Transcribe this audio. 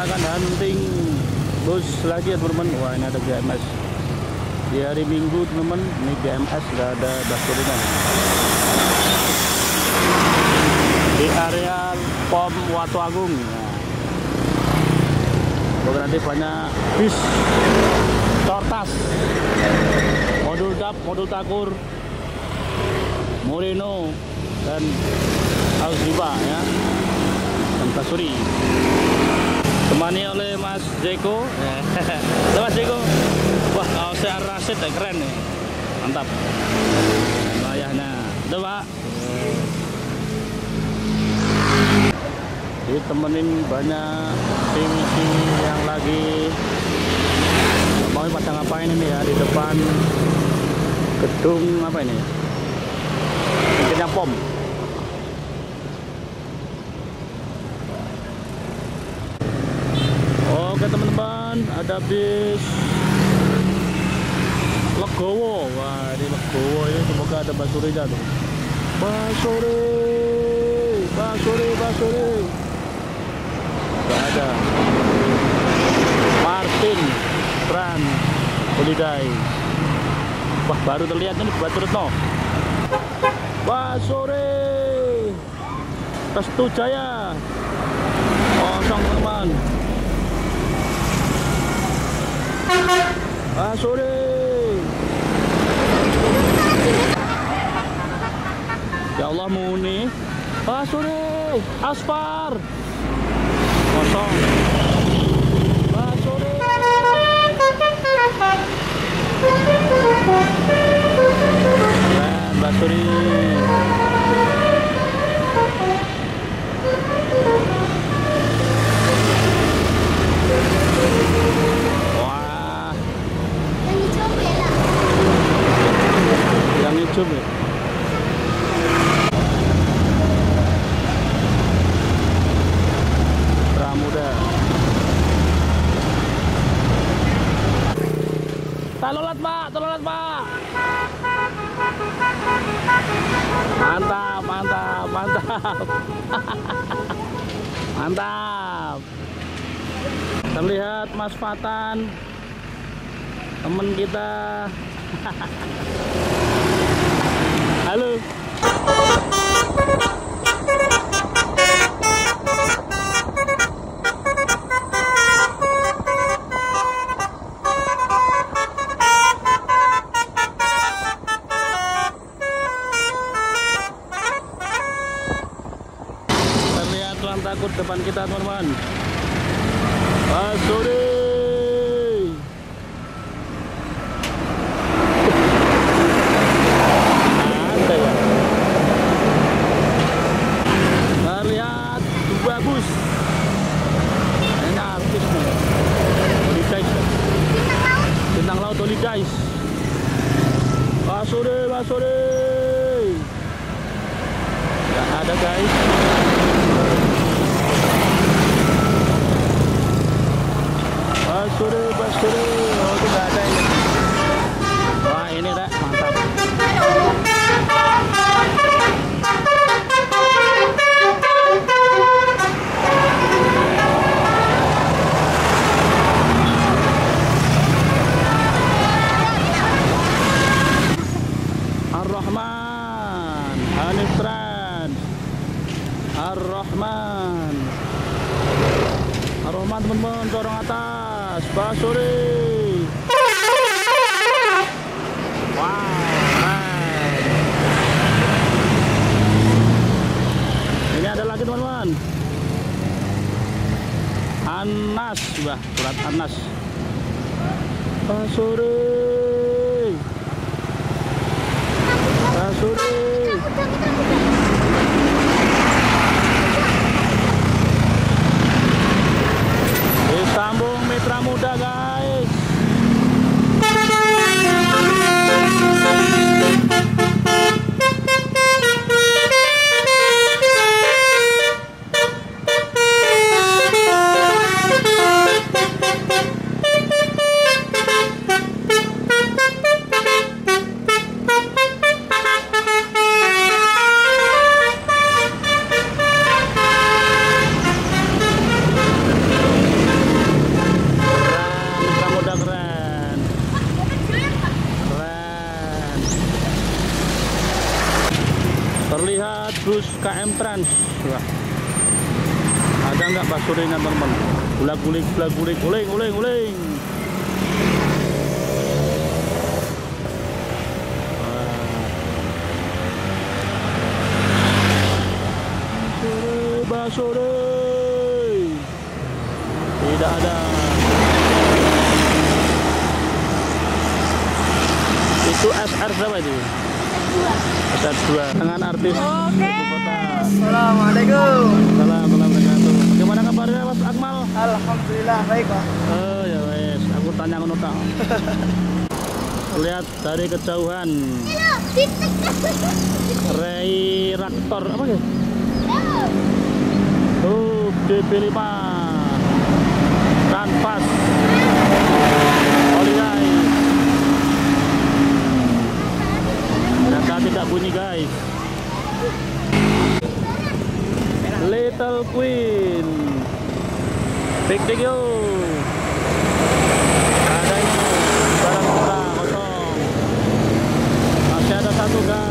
kita akan hunting bus lagi ya teman-teman. Wah, ini ada GMS di hari Minggu teman-teman. Ini GMS, nggak ada Basuringan di area POM Watu Agung. Nah, nanti banyak bis Tortas, modul DAP, modul Takur, Moreno, dan Alziba ya, dan Basuri. Temani oleh Mas Jeko. Mas Jeko, wah kaosnya Rasid keren nih, mantap. Layahnya, tuh Pak. Ditemenin banyak siwi-siwi yang lagi mau pada ngapain ini ya di depan gedung apa ini? Mungkinnya POM. Oke teman-teman, ada bis Legowo. Wah, ini Legowo ini semoga ada Basurinya tuh. Basuri. Gak ada. Martin, Tran, Holiday. Wah, baru terlihat ini Batu Retno. Basuri, Restu Jaya. Kosong teman-teman. Basuri. Ya Allah, Muni. Basuri, Aspar. Kosong. Basuri. Keren, Basuri. Wah. Yang hijau ya. Tololat Pak. Mantap. Mantap. Terlihat Mas Fatan, temen kita. Halo. Takut depan kita teman-teman. Basuri. Ada ya. Terlihat dua bus. Ini artis nih. Holiday. Bintang Laut Holiday. Basuri. Gak ada guys. Basuri. Oh, itu nggak ada ini. Wah, ini dah mantap. Ar-Rahman, Hanif Trans, Ar-Rahman teman-teman, dorong atas. Basuri. Wow. Ini ada lagi teman-teman. Anas, sudah surat Anas. Basuri. Disambung Mitra Muda guys. Terlihat bus KM Trans. Wah. Ada nggak basurnya teman-teman? Guling, uling. Basure. Tidak ada. Itu SR berapa itu? SR2 dengan artis ibu kota. Assalamualaikum. Assalamualaikum. Bagaimana kabarnya Mas Akmal? Alhamdulillah baik Pak. Oh ya wes, aku tanya ngono tak. Lihat dari kejauhan. Ray Raptor apa ya? Oh, DP5 Canvas oli guys. Ternyata tidak bunyi guys. Little Queen Big yo. Ada ini barang kita kosong. Masih ada satu guys.